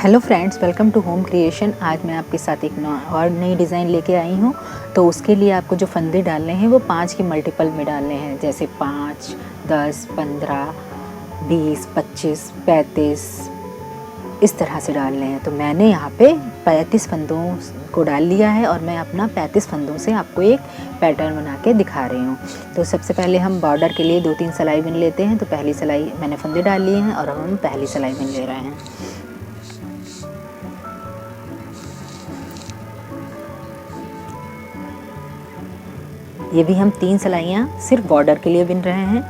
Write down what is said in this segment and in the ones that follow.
Hello friends, welcome to home creation. आज मैं आपके साथ एक और नई डिज़ाइन लेके आई हूँ। तो उसके लिए आपको जो फंदे डालने हैं वो 5 के मल्टीपल में डालने हैं, जैसे 5, 10, 15, 20, 25, 35 इस तरह से डालने हैं। तो मैंने यहाँ पे 35 फंदों को डाल लिया है और मैं अपना 35 फंदों से आपको एक पैटर्न बना के दिखा रही हूँ। तो सबसे पहले हम बॉर्डर के लिए 2-3 सिलाई बिन लेते हैं। तो पहली सिलाई मैंने फंदे डाल लिए हैं और अब हम पहली सिलाई बिन ले रहे हैं। ये भी हम 3 सिलाइयाँ सिर्फ बॉर्डर के लिए बिन रहे हैं।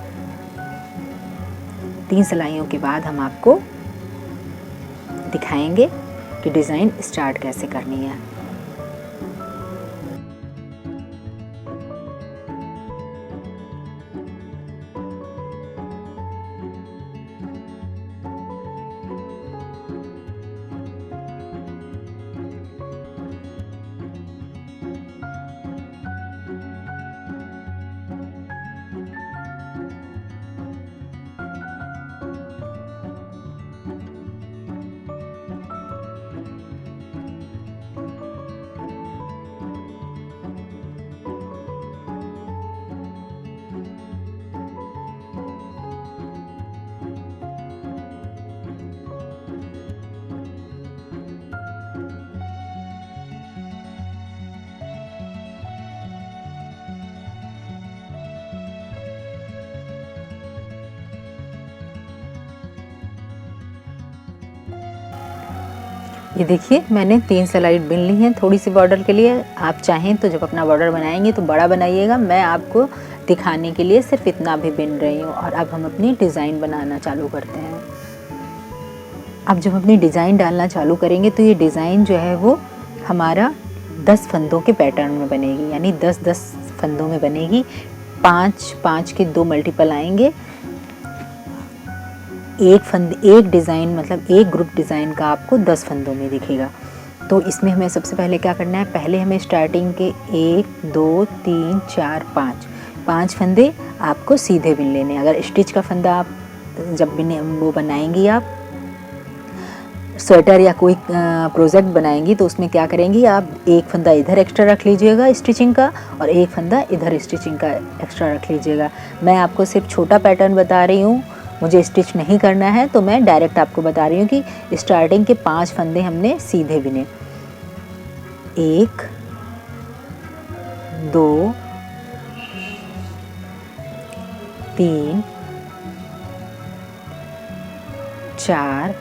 3 सिलाइयों के बाद हम आपको दिखाएंगे कि डिज़ाइन स्टार्ट कैसे करनी है। ये देखिए, मैंने 3 सिलाई बिन ली हैं थोड़ी सी बॉर्डर के लिए। आप चाहें तो जब अपना बॉर्डर बनाएंगे तो बड़ा बनाइएगा। मैं आपको दिखाने के लिए सिर्फ इतना भी बिन रही हूँ। और अब हम अपनी डिज़ाइन बनाना चालू करते हैं। अब जब अपनी डिज़ाइन डालना चालू करेंगे तो ये डिज़ाइन जो है वो हमारा 10 फंदों के पैटर्न में बनेगी, यानी 10-10 फंदों में बनेगी। 5-5 के 2 मल्टीपल आएंगे। एक डिज़ाइन मतलब एक ग्रुप डिज़ाइन का आपको 10 फंदों में दिखेगा। तो इसमें हमें सबसे पहले क्या करना है, पहले हमें स्टार्टिंग के 1, 2, 3, 4, 5 फंदे आपको सीधे बिन लेने। अगर स्टिच का फंदा आप जब बिन वो बनाएंगी, आप स्वेटर या कोई प्रोजेक्ट बनाएंगी तो उसमें क्या करेंगी, आप एक फंदा इधर एक्स्ट्रा रख लीजिएगा स्टिचिंग का और एक फंदा इधर स्टिचिंग का एक्स्ट्रा रख लीजिएगा। मैं आपको सिर्फ छोटा पैटर्न बता रही हूँ, मुझे स्टिच नहीं करना है, तो मैं डायरेक्ट आपको बता रही हूँ कि स्टार्टिंग के 5 फंदे हमने सीधे बिने। 1, 2, 3, 4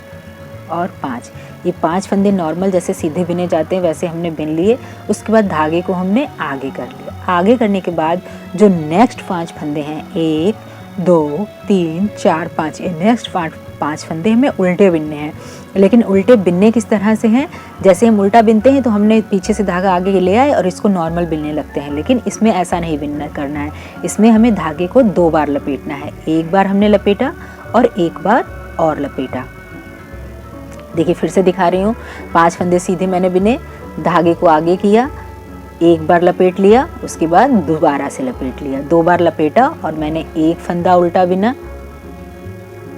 और 5। ये 5 फंदे नॉर्मल जैसे सीधे बिने जाते हैं वैसे हमने बिन लिए। उसके बाद धागे को हमने आगे कर लिया। आगे करने के बाद जो नेक्स्ट 5 फंदे हैं, 1, 2, 3, 4, 5, ये नेक्स्ट 5 फंदे हमें उल्टे बिनने हैं। लेकिन उल्टे बिनने किस तरह से हैं, जैसे हम उल्टा बिनते हैं तो हमने पीछे से धागा आगे ले आए और इसको नॉर्मल बिनने लगते हैं, लेकिन इसमें ऐसा नहीं बिनना करना है। इसमें हमें धागे को 2 बार लपेटना है। एक बार हमने लपेटा और एक बार और लपेटा। देखिए, फिर से दिखा रही हूँ। 5 फंदे सीधे मैंने बिने, धागे को आगे किया, एक बार लपेट लिया, उसके बाद दोबारा से लपेट लिया, 2 बार लपेटा और मैंने एक फंदा उल्टा बिना।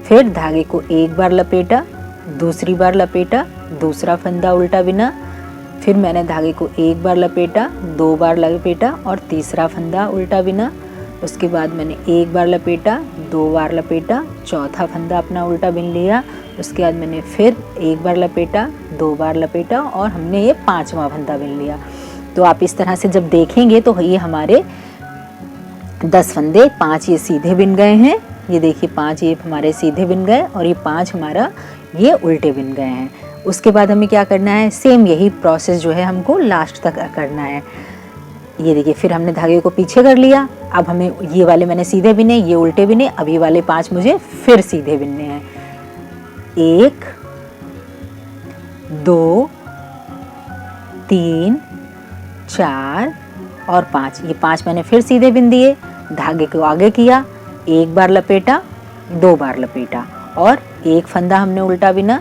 फिर धागे को एक बार लपेटा, दूसरी बार लपेटा, दूसरा फंदा उल्टा बिना। फिर मैंने धागे को एक बार लपेटा, 2 बार लपेटा और तीसरा फंदा उल्टा बिना। उसके बाद मैंने एक बार लपेटा, 2 बार लपेटा, चौथा फंदा अपना उल्टा बिन लिया। उसके बाद मैंने फिर एक बार लपेटा, 2 बार लपेटा और हमने ये 5वां फंदा बिन लिया। तो आप इस तरह से जब देखेंगे तो ये हमारे 10 फंदे, 5 ये सीधे बिन गए हैं। ये देखिए, 5 ये हमारे सीधे बिन गए और ये 5 हमारा ये उल्टे बिन गए हैं। उसके बाद हमें क्या करना है, सेम यही प्रोसेस जो है हमको लास्ट तक करना है। ये देखिए, फिर हमने धागे को पीछे कर लिया। अब हमें ये वाले मैंने सीधे बिने, ये उल्टे बिने, अब ये वाले 5 मुझे फिर सीधे बिनने हैं। 1, 2, 3, 4 और 5। ये 5 मैंने फिर सीधे बिन दिए, धागे को आगे किया, एक बार लपेटा, 2 बार लपेटा और एक फंदा हमने उल्टा बिना।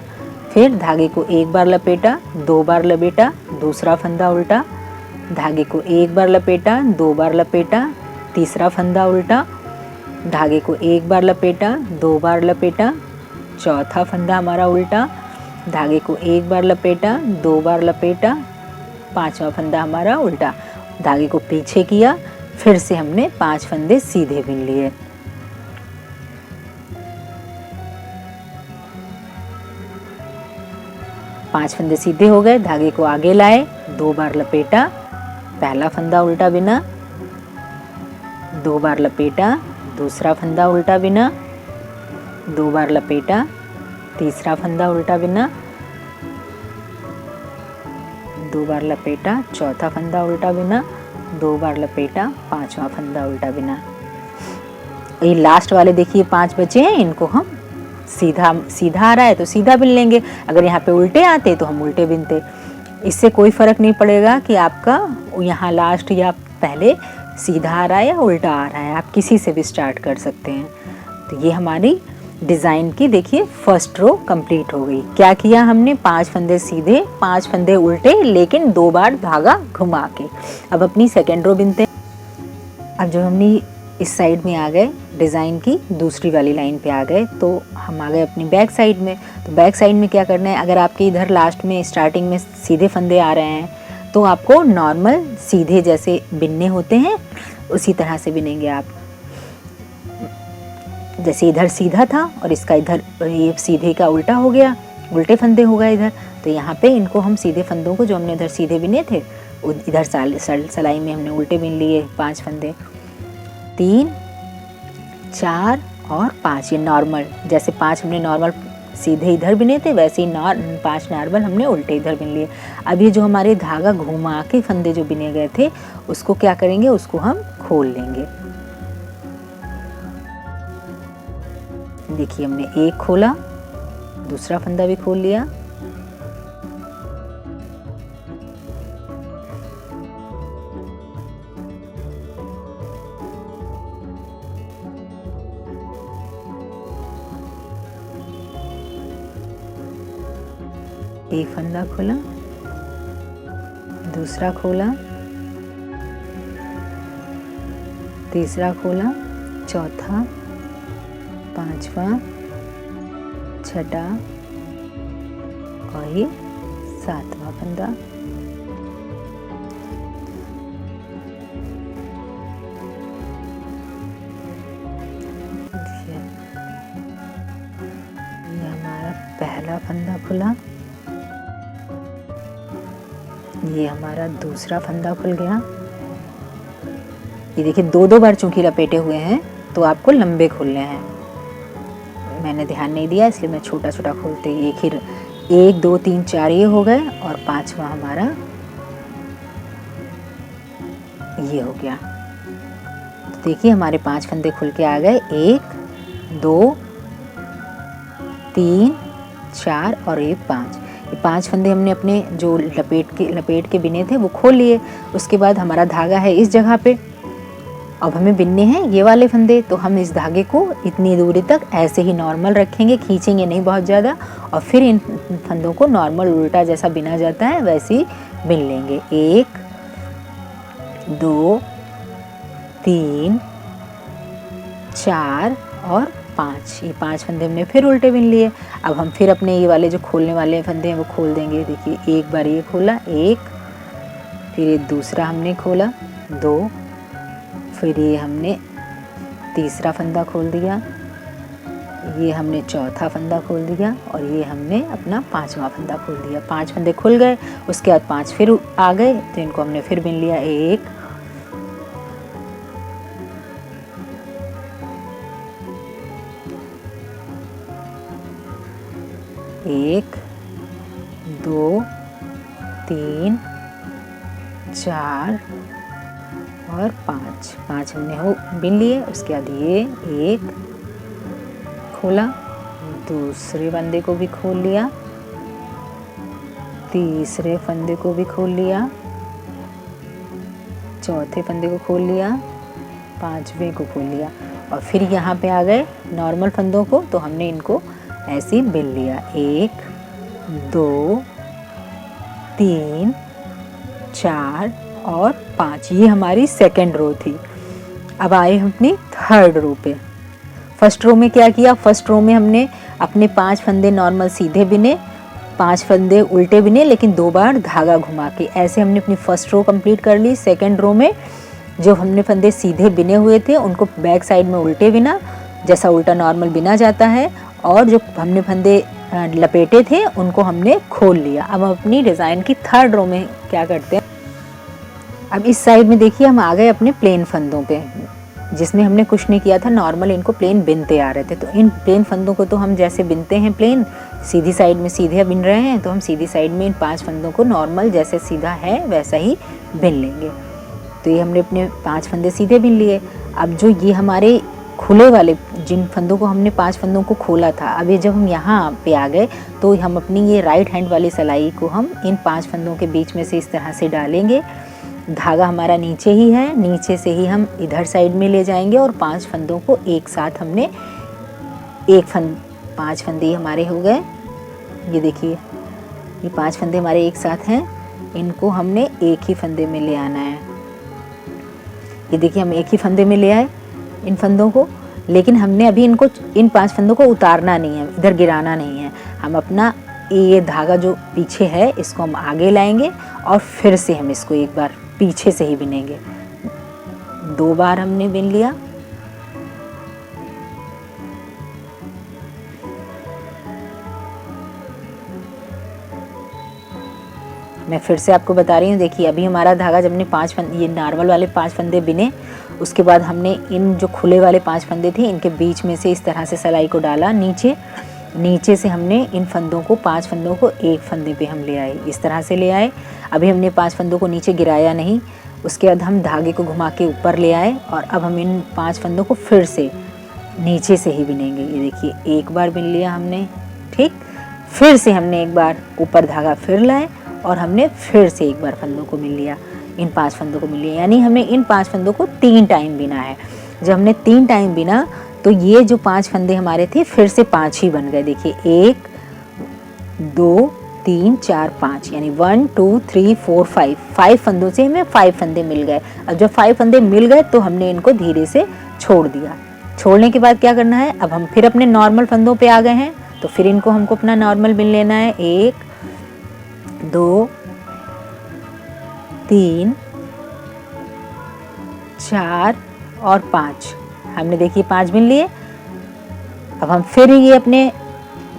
फिर धागे को एक बार लपेटा, 2 बार लपेटा, दूसरा फंदा उल्टा, धागे को एक बार लपेटा, 2 बार लपेटा, तीसरा फंदा उल्टा, धागे को एक बार लपेटा, 2 बार लपेटा, चौथा फंदा हमारा उल्टा, धागे को एक बार लपेटा, 2 बार लपेटा, 5वां फंदा हमारा उल्टा, धागे को पीछे किया, फिर से हमने 5 फंदे सीधे बिन लिए। पांच फंदे सीधे हो गए, धागे को आगे लाए, 2 बार लपेटा, पहला फंदा उल्टा बिना, 2 बार लपेटा, दूसरा फंदा उल्टा बिना, 2 बार लपेटा, तीसरा फंदा उल्टा बिना, 2 बार लपेटा, चौथा फंदा उल्टा बिना, 2 बार लपेटा, 5वां फंदा उल्टा बिना। ये लास्ट वाले देखिए 5 बचे हैं, इनको हम सीधा सीधा आ रहा है तो सीधा बिन लेंगे, अगर यहाँ पे उल्टे आते तो हम उल्टे बिनते। इससे कोई फर्क नहीं पड़ेगा कि आपका यहाँ लास्ट या पहले सीधा आ रहा है या उल्टा आ रहा है, आप किसी से भी स्टार्ट कर सकते हैं। तो ये हमारी डिज़ाइन की देखिए फर्स्ट रो कंप्लीट हो गई। क्या किया हमने, 5 फंदे सीधे, 5 फंदे उल्टे, लेकिन 2 बार धागा घुमा के। अब अपनी सेकेंड रो बिनते हैं। अब जो हमने इस साइड में आ गए, डिज़ाइन की दूसरी वाली लाइन पे आ गए, तो हम आ गए अपनी बैक साइड में। तो बैक साइड में क्या करना है, अगर आपके इधर लास्ट में स्टार्टिंग में सीधे फंदे आ रहे हैं तो आपको नॉर्मल सीधे जैसे बिनने होते हैं उसी तरह से बिनेंगे आप। जैसे इधर सीधा था और इसका इधर ये सीधे का उल्टा हो गया, उल्टे फंदे हो गए इधर, तो यहाँ पे इनको हम सीधे फंदों को जो हमने इधर सीधे बिने थे इधर सलाई में हमने उल्टे बिन लिए 5 फंदे, 3, 4 और 5। ये नॉर्मल, जैसे 5 हमने नॉर्मल सीधे इधर बिने थे वैसे ही 5 नॉर्मल हमने उल्टे इधर बिन लिए। अब ये जो हमारे धागा घुमा के फंदे जो बिने गए थे उसको क्या करेंगे, उसको हम खोल लेंगे। देखिए हमने एक खोला, दूसरा फंदा भी खोल लिया, एक फंदा खोला, दूसरा खोला, तीसरा खोला, चौथा, 5वां, 6ठा और ये 7वां फंदा। ये हमारा पहला फंदा खुला, ये हमारा दूसरा फंदा खुल गया। ये देखिए 2-2 बार चूंकि लपेटे हुए हैं तो आपको लंबे खोलने हैं, मैंने ध्यान नहीं दिया इसलिए मैं छोटा छोटा खोलते ही 1 2 3 4 ये हो गए और 5वां हमारा ये हो गया। तो देखिए हमारे 5 फंदे खुल के आ गए, 1 2 3 4 और ये 5। ये 5 फंदे हमने अपने जो लपेट के बिने थे वो खोल लिए। उसके बाद हमारा धागा है इस जगह पे, अब हमें बिनने हैं ये वाले फंदे, तो हम इस धागे को इतनी दूरी तक ऐसे ही नॉर्मल रखेंगे, खींचेंगे नहीं बहुत ज़्यादा, और फिर इन फंदों को नॉर्मल उल्टा जैसा बिना जाता है वैसे ही बिन लेंगे। 1 2 3 4 और 5। ये 5 फंदे हमने फिर उल्टे बिन लिए। अब हम फिर अपने ये वाले जो खोलने वाले फंदे हैं वो खोल देंगे। देखिए एक बार ये खोला 1, फिर ये दूसरा हमने खोला 2, फिर ये हमने तीसरा फंदा खोल दिया, ये हमने चौथा फंदा खोल दिया और ये हमने अपना 5वां फंदा खोल दिया। 5 फंदे खुल गए, उसके बाद 5 फिर आ गए तो इनको हमने फिर बिन लिया। 1 1 2 3 4 और 5 हमने हो बिन लिए। उसके बाद ये 1 खोला, दूसरे फंदे को भी खोल लिया, तीसरे फंदे को भी खोल लिया, चौथे फंदे को खोल लिया, 5वें को खोल लिया और फिर यहाँ पे आ गए नॉर्मल फंदों को, तो हमने इनको ऐसे ही बिन लिया। 1 2 3 4 और 5। ये हमारी सेकेंड रो थी। अब आए हम अपनी थर्ड रो पे। फर्स्ट रो में क्या किया, फर्स्ट रो में हमने अपने 5 फंदे नॉर्मल सीधे बिने, 5 फंदे उल्टे बिने लेकिन 2 बार धागा घुमा के। ऐसे हमने अपनी फर्स्ट रो कंप्लीट कर ली। सेकंड रो में जो हमने फंदे सीधे बिने हुए थे उनको बैक साइड में उल्टे बिना, जैसा उल्टा नॉर्मल बिना जाता है, और जो हमने फंदे लपेटे थे उनको हमने खोल लिया। अब हम अपनी डिज़ाइन की थर्ड रो में क्या करते हैं, अब इस साइड में देखिए हम आ गए अपने प्लेन फंदों पे, जिसमें हमने कुछ नहीं किया था, नॉर्मल इनको प्लेन बिनते आ रहे थे। तो इन प्लेन फंदों को तो हम जैसे बिनते हैं प्लेन, सीधी साइड में सीधे बिन रहे हैं, तो हम सीधी साइड में इन 5 फंदों को नॉर्मल जैसे सीधा है वैसा ही बिन लेंगे। तो ये हमने अपने 5 फंदे सीधे बिन लिए। अब जो ये हमारे खुले वाले जिन फंदों को हमने 5 फंदों को खोला था, अब ये जब हम यहाँ पे आ गए तो हम अपनी ये राइट हैंड वाली सिलाई को हम इन 5 फंदों के बीच में से इस तरह से डालेंगे। धागा हमारा नीचे ही है, नीचे से ही हम इधर साइड में ले जाएंगे और 5 फंदों को एक साथ हमने 5 फंदे हमारे हो गए। ये देखिए ये 5 फंदे हमारे एक साथ हैं, इनको हमने एक ही फंदे में ले आना है। ये देखिए हम एक ही फंदे में ले आए इन फंदों को, लेकिन हमने अभी इनको इन 5 फंदों को उतारना नहीं है, इधर गिराना नहीं है। हम अपना ये धागा जो पीछे है इसको हम आगे लाएंगे और फिर से हम इसको एक बार पीछे से ही बिनेंगे। 2 बार हमने बिन लिया। मैं फिर से आपको बता रही हूँ, देखिए अभी हमारा धागा जब हमने 5 फंदे, ये नॉर्मल वाले 5 फंदे बिने, उसके बाद हमने इन जो खुले वाले 5 फंदे थे इनके बीच में से इस तरह से सिलाई को डाला नीचे से हमने इन फंदों को 5 फंदों को एक फंदे पे हम ले आए, इस तरह से ले आए। अभी हमने 5 फंदों को नीचे गिराया नहीं, उसके बाद हम धागे को घुमा के ऊपर ले आए और अब हम इन 5 फंदों को फिर से नीचे से ही बिनेंगे। ये देखिए एक बार बिन लिया हमने, ठीक, फिर से हमने एक बार ऊपर धागा फिर लाए और हमने फिर से एक बार फंदों को मिल लिया, इन 5 फंदों को मिल लिया, यानी हमें इन 5 फंदों को 3 टाइम बिना है। जब हमने 3 टाइम बिना तो ये जो 5 फंदे हमारे थे फिर से 5 ही बन गए। देखिए 1 2 3 4 5, यानी 1 2 3 4 5 फंदों से हमें 5 फंदे मिल गए। अब जब 5 फंदे मिल गए तो हमने इनको धीरे से छोड़ दिया। छोड़ने के बाद क्या करना है, अब हम फिर अपने नॉर्मल फंदों पे आ गए हैं, तो फिर इनको हमको अपना नॉर्मल बिन लेना है। 1 2 3 4 और 5, हमने देखिए 5 बिन लिए। अब हम फिर ये अपने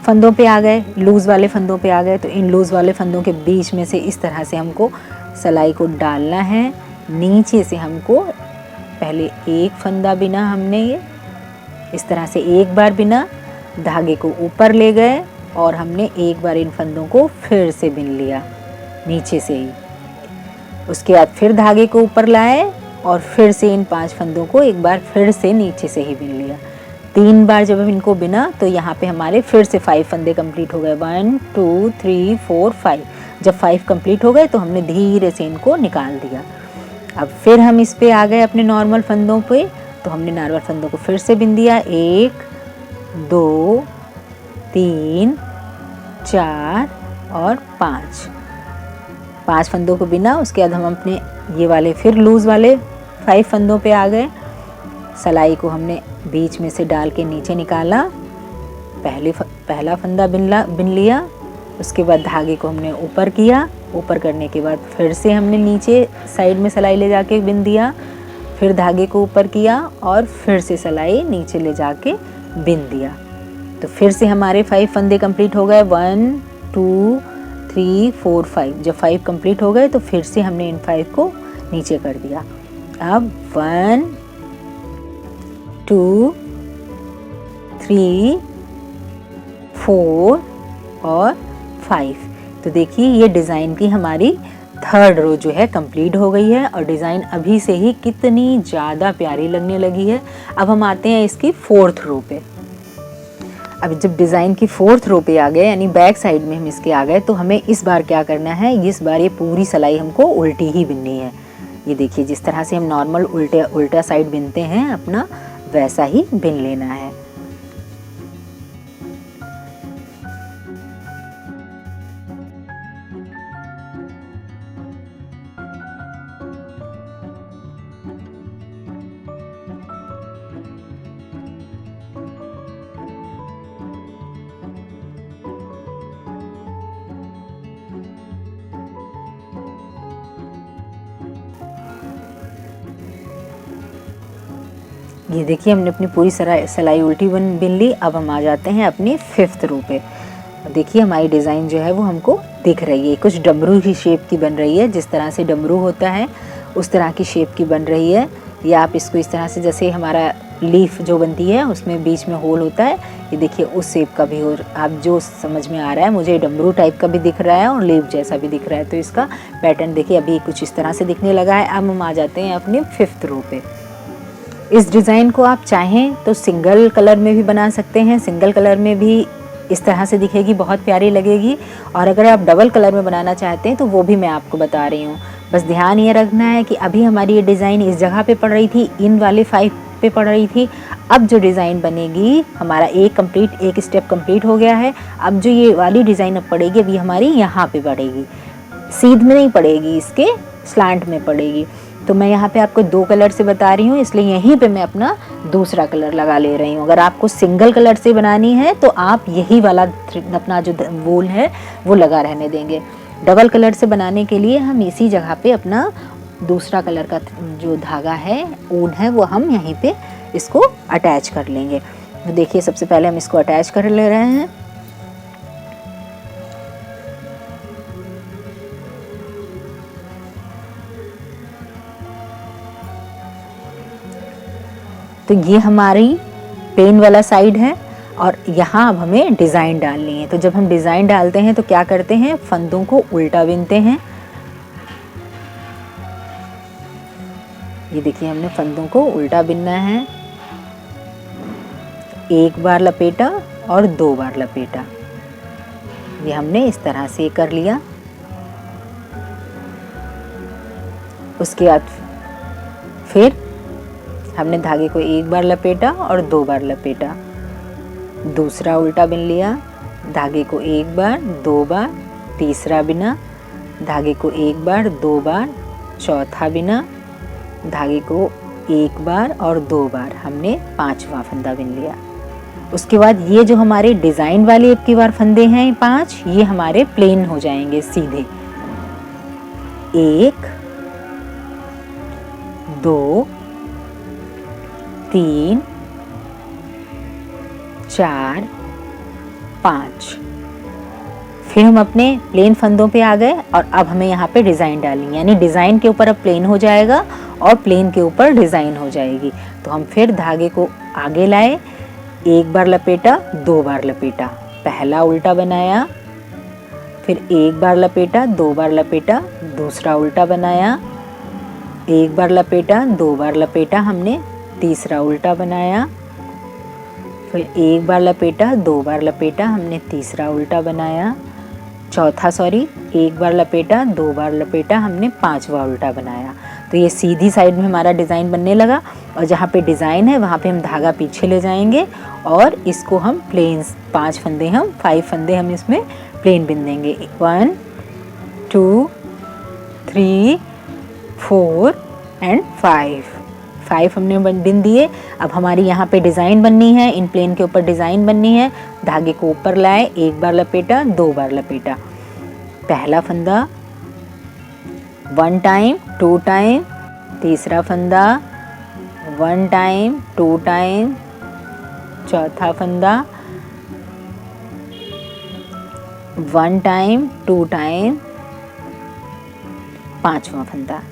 फंदों पे आ गए, लूज़ वाले फंदों पे आ गए, तो इन लूज़ वाले फंदों के बीच में से इस तरह से हमको सिलाई को डालना है। नीचे से हमको पहले एक फंदा बिना हमने ये इस तरह से एक बार बिना, धागे को ऊपर ले गए और हमने एक बार इन फंदों को फिर से बिन लिया नीचे से ही। उसके बाद फिर धागे को ऊपर लाए और फिर से इन 5 फंदों को एक बार फिर से नीचे से ही बिन लिया। 3 बार जब हम इनको बिना तो यहाँ पे हमारे फिर से 5 फंदे कंप्लीट हो गए। 1 2 3 4 5। जब 5 कंप्लीट हो गए तो हमने धीरे से इनको निकाल दिया। अब फिर हम इस पे आ गए अपने नॉर्मल फंदों पे, तो हमने नॉर्मल फंदों को फिर से बिन दिया। 1 2 3 4 और 5 फंदों को बिना। उसके बाद हम अपने ये वाले फिर लूज़ वाले 5 फंदों पे आ गए। सिलाई को हमने बीच में से डाल के नीचे निकाला, पहला फंदा बिन लिया। उसके बाद धागे को हमने ऊपर किया, ऊपर करने के बाद फिर से हमने नीचे साइड में सिलाई ले जाके बिन दिया, फिर धागे को ऊपर किया और फिर से सिलाई नीचे ले जाके बिन दिया। तो फिर से हमारे 5 फंदे कंप्लीट हो गए। 1 2 3 4 5। जब 5 कंप्लीट हो गए तो फिर से हमने इन 5 को नीचे कर दिया। अब 1 2 3 4 और 5। तो देखिए ये डिज़ाइन की हमारी थर्ड रो जो है कंप्लीट हो गई है और डिज़ाइन अभी से ही कितनी ज़्यादा प्यारी लगने लगी है। अब हम आते हैं इसकी फोर्थ रो पे। अब जब डिज़ाइन की फोर्थ रो पे आ गए, यानी बैक साइड में हम इसके आ गए, तो हमें इस बार क्या करना है, इस बार ये पूरी सिलाई हमको उल्टी ही बिननी है। ये देखिए जिस तरह से हम नॉर्मल उल्टा साइड बिनते हैं अपना, वैसा ही बिन लेना है। ये देखिए हमने अपनी पूरी सिलाई उल्टी बिन ली। अब हम आ जाते हैं अपनी 5th रो पे। देखिए हमारी डिज़ाइन जो है वो हमको दिख रही है, कुछ डमरू की शेप की बन रही है, जिस तरह से डमरू होता है उस तरह की शेप की बन रही है। या आप इसको इस तरह से, जैसे हमारा लीफ जो बनती है उसमें बीच में होल होता है, ये देखिए उस शेप का भी हो, आप जो समझ में आ रहा है। मुझे डमरू टाइप का भी दिख रहा है और लीफ जैसा भी दिख रहा है। तो इसका पैटर्न देखिए अभी कुछ इस तरह से दिखने लगा है। अब हम आ जाते हैं अपनी 5th रो पे। इस डिज़ाइन को आप चाहें तो सिंगल कलर में भी बना सकते हैं, सिंगल कलर में भी इस तरह से दिखेगी, बहुत प्यारी लगेगी। और अगर आप डबल कलर में बनाना चाहते हैं तो वो भी मैं आपको बता रही हूँ। बस ध्यान ये रखना है कि अभी हमारी ये डिज़ाइन इस जगह पे पड़ रही थी, इन वाले 5 पे पड़ रही थी। अब जो डिज़ाइन बनेगी, हमारा एक स्टेप कंप्लीट हो गया है। अब जो ये वाली डिज़ाइन अब पड़ेगी, अभी हमारी यहाँ पे पड़ेगी, सीध में नहीं पड़ेगी, इसके स्लांट में पड़ेगी। तो मैं यहाँ पे आपको 2 कलर से बता रही हूँ, इसलिए यहीं पे मैं अपना दूसरा कलर लगा ले रही हूँ। अगर आपको सिंगल कलर से बनानी है तो आप यही वाला अपना जो वूल है वो लगा रहने देंगे। डबल कलर से बनाने के लिए हम इसी जगह पे अपना दूसरा कलर का जो धागा है, ऊन है, वो हम यहीं पे इसको अटैच कर लेंगे। तो देखिए सबसे पहले हम इसको अटैच कर ले रहे हैं। तो ये हमारी प्लेन वाला साइड है और यहाँ अब हमें डिज़ाइन डालनी है। तो जब हम डिज़ाइन डालते हैं तो क्या करते हैं, फंदों को उल्टा बिनते हैं। ये देखिए हमने फंदों को उल्टा बिनना है। एक बार लपेटा और 2 बार लपेटा, ये हमने इस तरह से कर लिया। उसके बाद फिर हमने धागे को एक बार लपेटा और 2 बार लपेटा, दूसरा उल्टा बिन लिया, धागे को एक बार 2 बार, तीसरा बिना, धागे को एक बार 2 बार, चौथा बिना, धागे को एक बार और 2 बार, हमने 5वां फंदा बिन लिया। उसके बाद ये जो हमारे डिज़ाइन वाले अब की बार फंदे हैं 5, ये हमारे प्लेन हो जाएंगे सीधे। 1 2 3 4 5। फिर हम अपने प्लेन फंदों पे आ गए और अब हमें यहाँ पे डिज़ाइन डालनी है, यानी डिज़ाइन के ऊपर अब प्लेन हो जाएगा और प्लेन के ऊपर डिज़ाइन हो जाएगी। तो हम फिर धागे को आगे लाए, एक बार लपेटा, 2 बार लपेटा, पहला उल्टा बनाया, फिर एक बार लपेटा, 2 बार लपेटा, दूसरा उल्टा बनाया, एक बार लपेटा, 2 बार लपेटा, हमने तीसरा उल्टा बनाया, फिर एक बार लपेटा, 2 बार लपेटा, हमने तीसरा उल्टा बनाया, एक बार लपेटा, 2 बार लपेटा, हमने 5वां उल्टा बनाया। तो ये सीधी साइड में हमारा डिज़ाइन बनने लगा और जहाँ पे डिज़ाइन है वहाँ पे हम धागा पीछे ले जाएंगे और इसको हम प्लेन 5 फंदे हम इसमें प्लेन बिन देंगे। 1 2 3 4 एंड 5 हमने बिन दिए। अब हमारी यहाँ पे डिज़ाइन बननी है, इन प्लेन के ऊपर डिज़ाइन बननी है। धागे को ऊपर लाए, एक बार लपेटा, 2 बार लपेटा, पहला फंदा 1 टाइम 2 टाइम, तीसरा फंदा 1 टाइम 2 टाइम, चौथा फंदा 1 टाइम 2 टाइम, 5वां फंदा।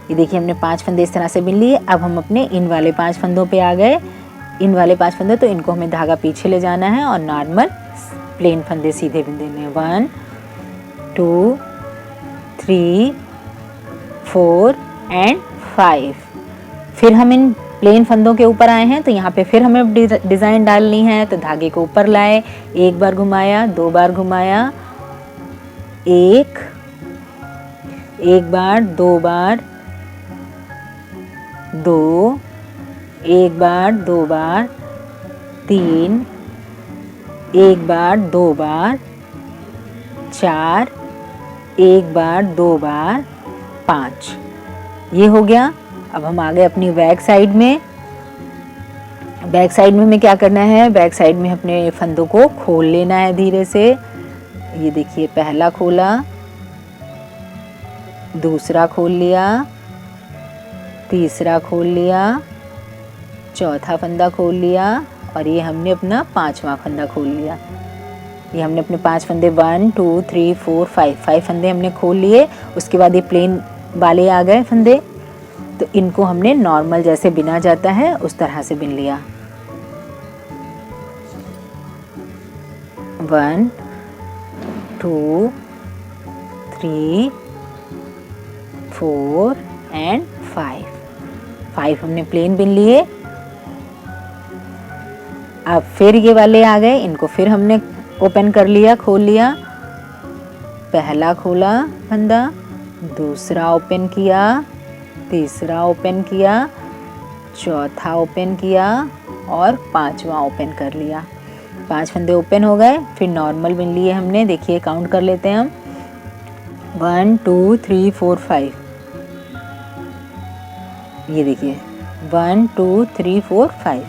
ये देखिए हमने 5 फंदे इस तरह से बिन लिए। अब हम अपने इन वाले 5 फंदों पे आ गए। इन वाले 5 फंदे तो इनको हमें धागा पीछे ले जाना है और नॉर्मल प्लेन फंदे सीधे बिन देने हैं। 1 2 3 4 एंड 5। फिर हम इन प्लेन फंदों के ऊपर आए हैं तो यहाँ पे फिर हमें डिज़ाइन डालनी है। तो धागे को ऊपर लाए, एक बार घुमाया, 2 बार घुमाया, एक बार, 2 बार, 2, एक बार, 2 बार, 3, एक बार, 2 बार, 4, एक बार, 2 बार, 5। ये हो गया। अब हम आ गए अपनी बैक साइड में। बैक साइड में हमें क्या करना है, बैक साइड में अपने फंदों को खोल लेना है धीरे से। ये देखिए पहला खोला, दूसरा खोल लिया, तीसरा खोल लिया, चौथा फंदा खोल लिया और ये हमने अपना 5वां फंदा खोल लिया। ये हमने अपने 5 फंदे 1 2 3 4 5 फंदे हमने खोल लिए। उसके बाद ये प्लेन वाले आ गए फंदे, तो इनको हमने नॉर्मल जैसे बिना जाता है उस तरह से बिन लिया। 1 2 3 4 एंड 5 हमने प्लेन बिन लिए। अब फिर ये वाले आ गए, इनको फिर हमने ओपन कर लिया, खोल लिया। पहला खोला फंदा, दूसरा ओपन किया, तीसरा ओपन किया, चौथा ओपन किया और 5वां ओपन कर लिया। 5 फंदे ओपन हो गए। फिर नॉर्मल बिन लिए हमने। देखिए काउंट कर लेते हैं हम, 1 2 3 4 5। ये देखिए 1 2 3 4 5।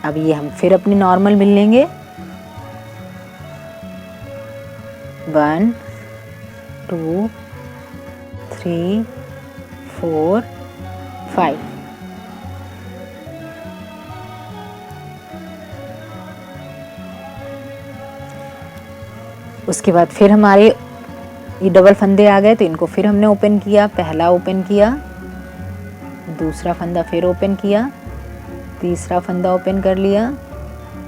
अब ये हम फिर अपनी नॉर्मल बिन लेंगे। 1 2 3 4 5। उसके बाद फिर हमारे ये डबल फंदे आ गए, तो इनको फिर हमने ओपन किया। पहला ओपन किया, दूसरा फंदा फिर ओपन किया, तीसरा फंदा ओपन कर लिया,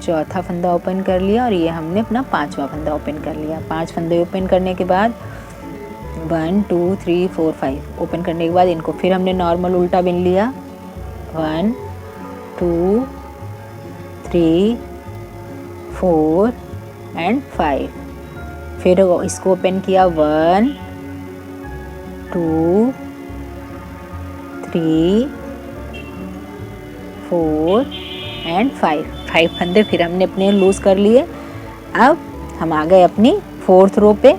चौथा फंदा ओपन कर लिया और ये हमने अपना 5वां फंदा ओपन कर लिया। 5 फंदे ओपन करने के बाद 1 2 3 4 5 ओपन करने के बाद इनको फिर हमने नॉर्मल उल्टा बिन लिया। 1 2 3 4 एंड 5। फिर इसको ओपन किया, 1 2 3 4 एंड 5 फंदे फिर हमने अपने लूज कर लिए। अब हम आ गए अपनी 4th रो पे।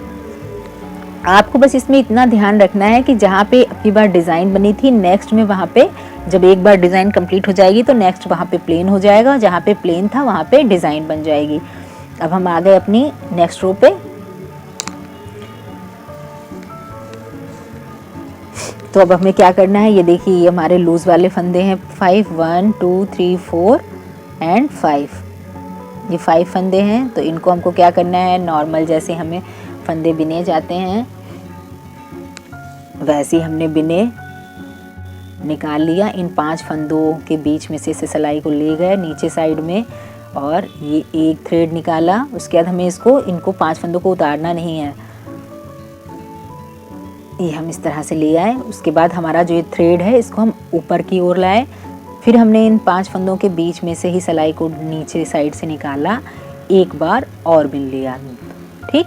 आपको बस इसमें इतना ध्यान रखना है कि जहाँ पे अपनी बार डिज़ाइन बनी थी, नेक्स्ट में वहाँ पे जब एक बार डिज़ाइन कंप्लीट हो जाएगी तो नेक्स्ट वहाँ पे प्लेन हो जाएगा, जहाँ पे प्लेन था वहाँ पे डिज़ाइन बन जाएगी। अब हम आ गए अपनी नेक्स्ट रो पे। तो अब हमें क्या करना है, ये देखिए ये हमारे लूज वाले फंदे हैं 5 1 2 3 4 एंड 5। ये 5 फंदे हैं, तो इनको हमको क्या करना है, नॉर्मल जैसे हमें फंदे बिने जाते हैं वैसे ही हमने बिने निकाल लिया। इन 5 फंदों के बीच में से सिलाई को ले गए नीचे साइड में और ये एक थ्रेड निकाला। उसके बाद हमें इनको 5 फंदों को उतारना नहीं है, ये हम इस तरह से ले आए। उसके बाद हमारा जो ये थ्रेड है इसको हम ऊपर की ओर लाए। फिर हमने इन 5 फंदों के बीच में से ही सिलाई को नीचे साइड से निकाला, एक बार और बिन लिया। ठीक,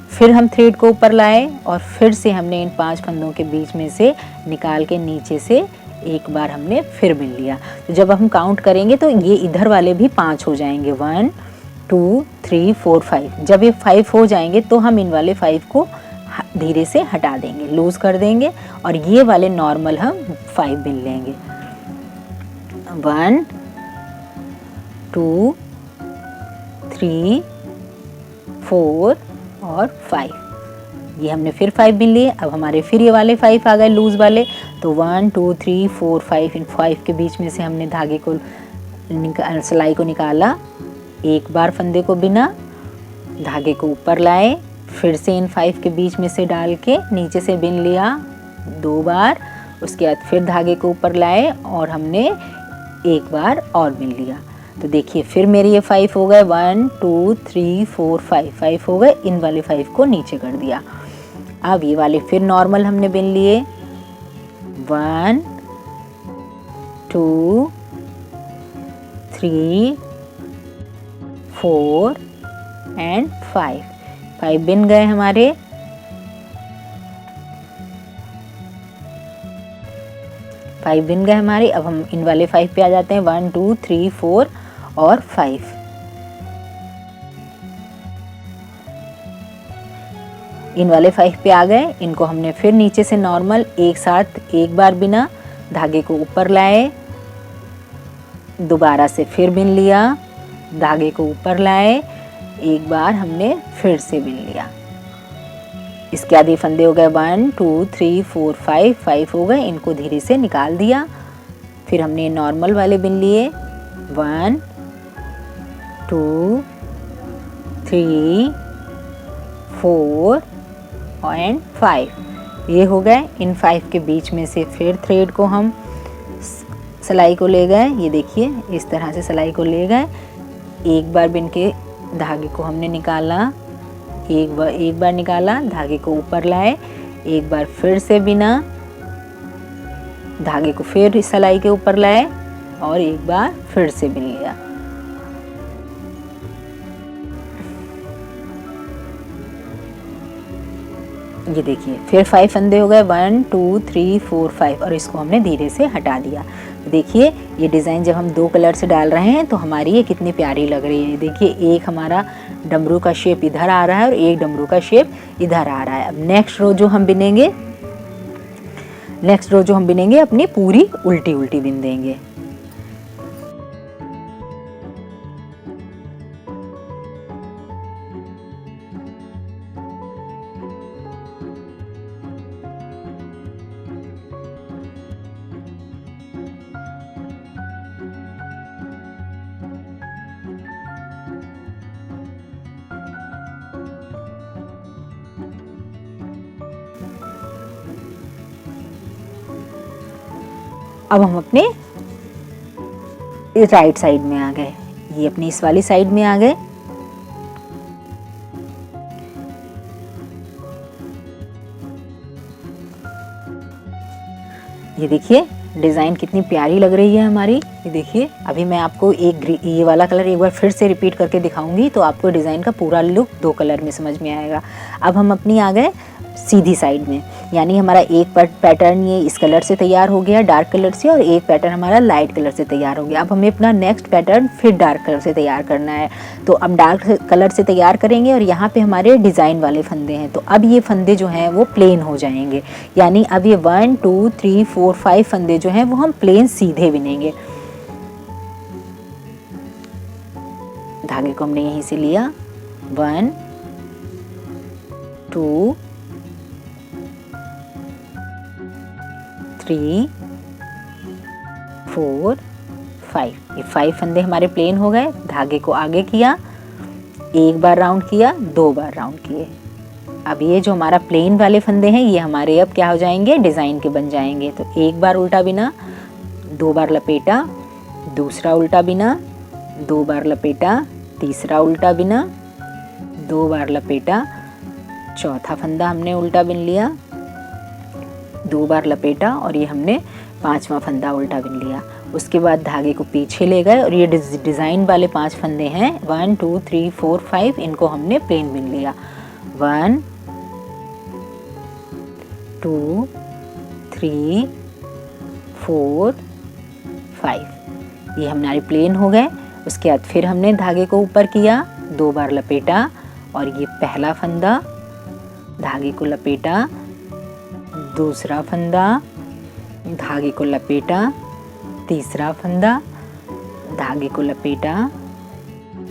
फिर हम थ्रेड को ऊपर लाए और फिर से हमने इन 5 फंदों के बीच में से निकाल के नीचे से एक बार हमने फिर बिन लिया। तो जब हम काउंट करेंगे तो ये इधर वाले भी 5 हो जाएंगे, 1 2 3 4 5। जब ये 5 हो जाएंगे तो हम इन वाले 5 को धीरे से हटा देंगे, लूज कर देंगे और ये वाले नॉर्मल हम 5 बिन लेंगे। 1 2 3 4 और 5। ये हमने फिर 5 बिन लिए। अब हमारे फिर ये वाले 5 आ गए लूज वाले, तो 1 2 3 4 5। इन 5 के बीच में से हमने धागे को सिलाई को निकाला, एक बार फंदे को बिना, धागे को ऊपर लाए, फिर से इन 5 के बीच में से डाल के नीचे से बिन लिया 2 बार। उसके बाद फिर धागे को ऊपर लाए और हमने एक बार और बिन लिया। तो देखिए फिर मेरे ये 5 हो गए, 1 2 3 4 5 हो गए। इन वाले 5 को नीचे कर दिया। अब ये वाले फिर नॉर्मल हमने बिन लिए, 1 2 3 4 एंड 5 बिन गए हमारे। बिन गए हमारे। अब हम इन वाले 5 पे आ जाते हैं, 1 2 3 4 और 5। इन वाले 5 पे आ गए। इनको हमने फिर नीचे से नॉर्मल एक साथ एक बार बिना, धागे को ऊपर लाए, दोबारा से फिर बिन लिया, धागे को ऊपर लाए, एक बार हमने फिर से बिन लिया। इसके आधे फंदे हो गए 1 2 3 4 5, 5 हो गए, इनको धीरे से निकाल दिया। फिर हमने नॉर्मल वाले बिन लिए 1 2 3 4 एंड 5, ये हो गए। इन 5 के बीच में से फिर थ्रेड को हम सिलाई को ले गए, ये देखिए इस तरह से सिलाई को ले गए। एक बार बिन के धागे को हमने निकाला, एक बार निकाला, धागे को ऊपर लाए, एक बार फिर से बिना, धागे को फिर सिलाई के ऊपर लाए और एक बार फिर से बिन लिया। ये देखिए फिर 5 फंदे हो गए 1 2 3 4 5 और इसको हमने धीरे से हटा दिया। देखिए ये डिज़ाइन जब हम 2 कलर से डाल रहे हैं तो हमारी ये कितनी प्यारी लग रही है। देखिए एक हमारा डमरू का शेप इधर आ रहा है और एक डमरू का शेप इधर आ रहा है। अब नेक्स्ट रो जो हम बिनेंगे अपनी पूरी उल्टी उल्टी बिन देंगे। अब हम अपने राइट साइड में आ गए, ये अपनी इस वाली साइड में आ गए। ये देखिए डिज़ाइन कितनी प्यारी लग रही है हमारी। ये देखिए अभी मैं आपको ये वाला कलर एक बार फिर से रिपीट करके दिखाऊंगी तो आपको डिज़ाइन का पूरा लुक 2 कलर में समझ में आएगा। अब हम अपनी आ गए सीधी साइड में, यानी हमारा एक पैटर्न ये इस कलर से तैयार हो गया डार्क कलर से और एक पैटर्न हमारा लाइट कलर से तैयार हो गया। अब हमें अपना नेक्स्ट पैटर्न फिर डार्क कलर से तैयार करना है, तो अब डार्क कलर से तैयार करेंगे और यहाँ पे हमारे डिज़ाइन वाले फंदे हैं, तो अब ये फंदे जो हैं वो प्लेन हो जाएंगे, यानी अब ये 1 2 3 4 5 फंदे जो हैं वो हम प्लेन सीधे बिनेंगे। धागे को हमने यहीं से लिया 1 2 3 4 5, ये 5 फंदे हमारे प्लेन हो गए। धागे को आगे किया, एक बार राउंड किया, 2 बार राउंड किए। अब ये जो हमारा प्लेन वाले फंदे हैं ये हमारे अब क्या हो जाएंगे, डिज़ाइन के बन जाएंगे। तो एक बार उल्टा बिना, 2 बार लपेटा, दूसरा उल्टा बिना, 2 बार लपेटा, तीसरा उल्टा बिना, 2 बार लपेटा, चौथा फंदा हमने उल्टा बिन लिया, 2 बार लपेटा और ये हमने 5वां फंदा उल्टा बिन लिया। उसके बाद धागे को पीछे ले गए और ये डिज़ाइन वाले 5 फंदे हैं 1 2 3 4 5, इनको हमने प्लेन बिन लिया। 1 2 3 4 5, ये हमारे प्लेन हो गए। उसके बाद फिर हमने धागे को ऊपर किया, 2 बार लपेटा और ये पहला फंदा, धागे को लपेटा, दूसरा फंदा, धागे को लपेटा, तीसरा फंदा, धागे को लपेटा,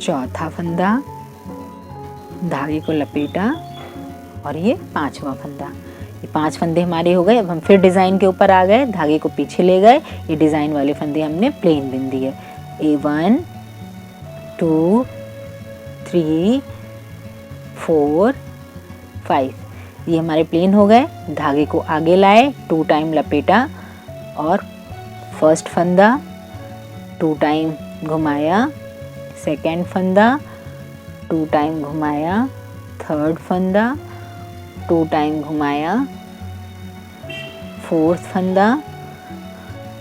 चौथा फंदा, धागे को लपेटा और ये 5वां फंदा। ये 5 फंदे हमारे हो गए। अब हम फिर डिज़ाइन के ऊपर आ गए, धागे को पीछे ले गए, ये डिज़ाइन वाले फंदे हमने प्लेन बिन दिए। 1 2 3 4 5, ये हमारे प्लेन हो गए। धागे को आगे लाए, 2 टाइम लपेटा और फर्स्ट फंदा, 2 टाइम घुमाया, सेकेंड फंदा, 2 टाइम घुमाया, थर्ड फंदा, 2 टाइम घुमाया, फोर्थ फंदा,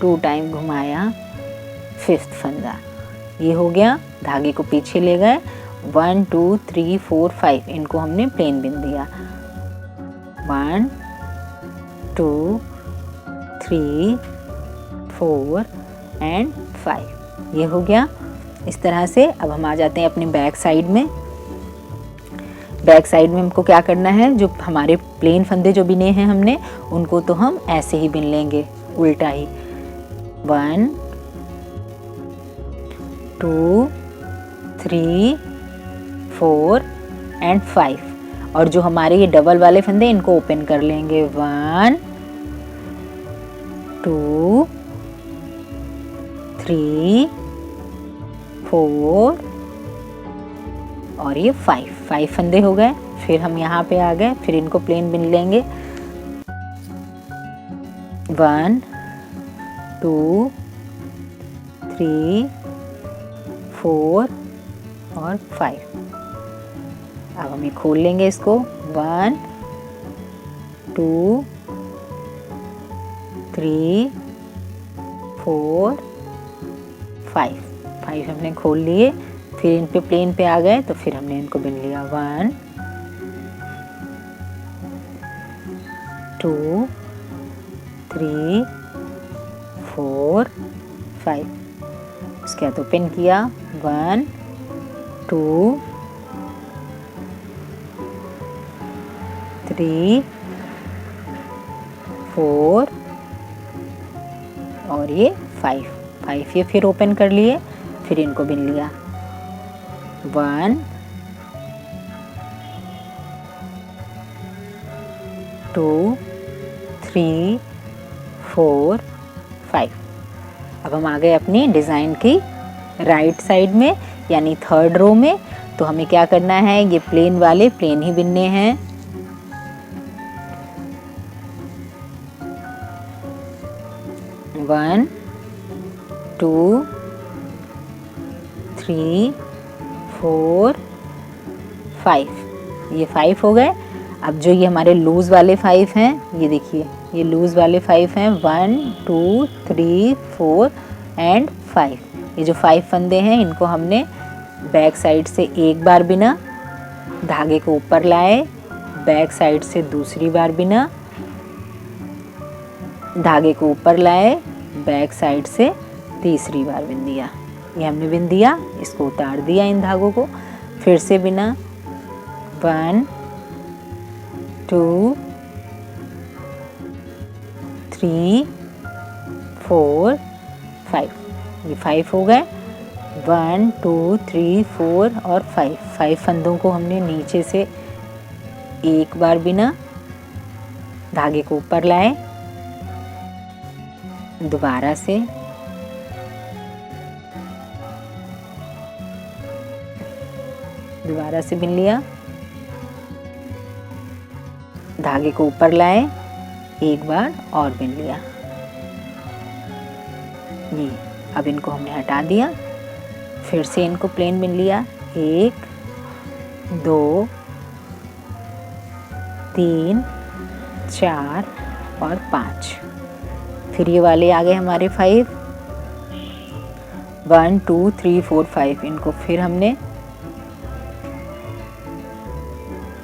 2 टाइम घुमाया, फिफ्थ फंदा। ये हो गया। धागे को पीछे ले गए, 1 2 3 4 5, इनको हमने प्लेन बिन दिया। 1 2 3 4 एंड 5, ये हो गया। इस तरह से अब हम आ जाते हैं अपने बैक साइड में। बैक साइड में हमको क्या करना है, जो हमारे प्लेन फंदे जो बिने हैं हमने, उनको तो हम ऐसे ही बिन लेंगे, उल्टा ही। 1 2 3 4 एंड 5। और जो हमारे ये डबल वाले फंदे इनको ओपन कर लेंगे। 1 2 3 4 और ये 5 फंदे हो गए। फिर हम यहाँ पे आ गए, फिर इनको प्लेन बिन लेंगे। 1 2 3 4 और 5। अब हम ये खोल लेंगे इसको। 1 2 3 4 5 हमने खोल लिए। फिर इन पे प्लेन पे आ गए तो फिर हमने इनको बिन लिया। 1 2 3 4 5। उसके बाद ओपन किया। 1 2 3 4 और ये 5 ये फिर ओपन कर लिए। फिर इनको बिन लिया। 1 2 3 4 5। अब हम आ गए अपनी डिज़ाइन की राइट साइड में यानी थर्ड रो में। तो हमें क्या करना है, ये प्लेन वाले प्लेन ही बिनने हैं। वन 2 3 4 5 ये 5 हो गए। अब जो ये हमारे लूज वाले 5 हैं, ये देखिए ये लूज वाले 5 हैं। 1 2 3 4 एंड 5। ये जो 5 फंदे हैं इनको हमने बैक साइड से एक बार बिना, धागे को ऊपर लाए, बैक साइड से दूसरी बार बिना, धागे को ऊपर लाए, बैक साइड से तीसरी बार बिन दिया। ये हमने बिन दिया, इसको उतार दिया इन धागों को। फिर से बिना। 1 2 3 4 5 ये 5 हो गए। 1 2 3 4 और 5 फंदों को हमने नीचे से एक बार बिना, धागे को ऊपर लाए, दोबारा से बिन लिया, धागे को ऊपर लाए, एक बार और बिन लिया। ये अब इनको हमने हटा दिया। फिर से इनको प्लेन बिन लिया। 1 2 3 4 और 5। फिर ये वाले आ गए हमारे 5। 1 2 3 4 5 इनको फिर हमने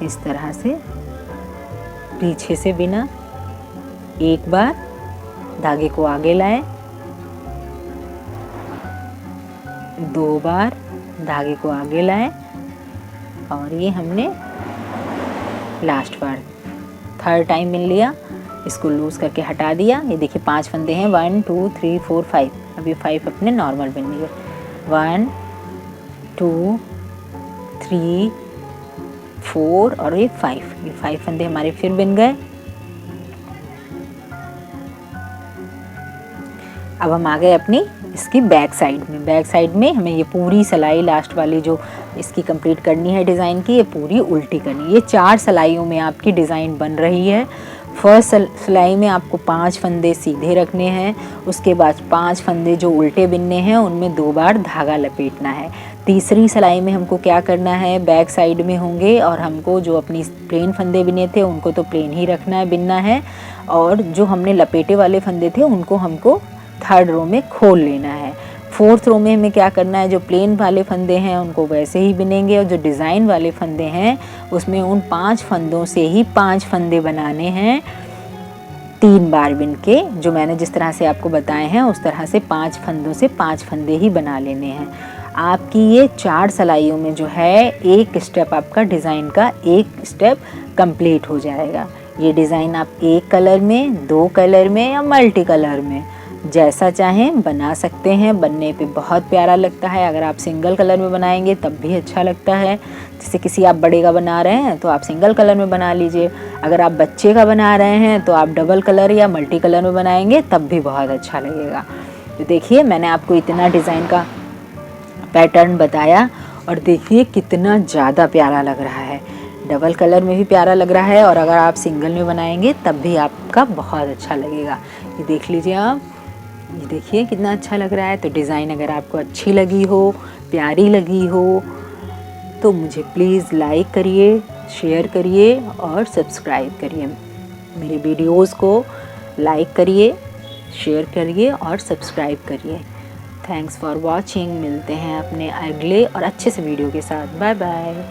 इस तरह से पीछे से बिना, एक बार धागे को आगे लाए, 2 बार धागे को आगे लाए और ये हमने लास्ट बार थर्ड टाइम मिल लिया। इसको लूज करके हटा दिया। ये देखिए 5 फंदे हैं। 1 2 3 4 5। अभी 5 अपने नॉर्मल बिन लिए। 1 2 3 4 और ये 5 फंदे हमारे फिर बिन गए। अब हम आ गए अपनी इसकी बैक साइड में हमें ये पूरी सिलाई लास्ट वाली जो इसकी कंप्लीट करनी है डिज़ाइन की, ये पूरी उल्टी करनी है। ये 4 सिलाइयों में आपकी डिज़ाइन बन रही है। फर्स्ट सिलाई में आपको 5 फंदे सीधे रखने हैं, उसके बाद 5 फंदे जो उल्टे बिनने हैं उनमें 2 बार धागा लपेटना है। तीसरी सिलाई में हमको क्या करना है, बैक साइड में होंगे और हमको जो अपनी प्लेन फंदे बिने थे उनको तो प्लेन ही रखना है, बिनना है, और जो हमने लपेटे वाले फंदे थे उनको हमको थर्ड रो में खोल लेना है। फोर्थ रो में हमें क्या करना है, जो प्लेन वाले फंदे हैं उनको वैसे ही बिनेंगे और जो डिज़ाइन वाले फंदे हैं उसमें उन 5 फंदों से ही 5 फंदे बनाने हैं 3 बार बिन के। जो मैंने जिस तरह से आपको बताए हैं उस तरह से 5 फंदों से 5 फंदे ही बना लेने हैं। आपकी ये 4 सिलाइयों में जो है एक स्टेप आपका डिज़ाइन का एक स्टेप कंप्लीट हो जाएगा। ये डिज़ाइन आप एक कलर में, 2 कलर में या मल्टी कलर में जैसा चाहें बना सकते हैं, बनने पे बहुत प्यारा लगता है। अगर आप सिंगल कलर में बनाएंगे तब भी अच्छा लगता है। जैसे किसी आप बड़े का बना रहे हैं तो आप सिंगल कलर में बना लीजिए, अगर आप बच्चे का बना रहे हैं तो आप डबल कलर या मल्टी कलर में बनाएंगे तब भी बहुत अच्छा लगेगा। तो देखिए मैंने आपको इतना डिज़ाइन का पैटर्न बताया और देखिए कितना ज़्यादा प्यारा लग रहा है। डबल कलर में भी प्यारा लग रहा है और अगर आप सिंगल में बनाएंगे तब भी आपका बहुत अच्छा लगेगा। ये देख लीजिए आप, ये देखिए कितना अच्छा लग रहा है। तो डिज़ाइन अगर आपको अच्छी लगी हो, प्यारी लगी हो, तो मुझे प्लीज़ लाइक करिए, शेयर करिए और सब्सक्राइब करिए। मेरे वीडियोस को लाइक करिए, शेयर करिए और सब्सक्राइब करिए। Thanks for watching. मिलते हैं अपने अगले और अच्छे से वीडियो के साथ। Bye bye.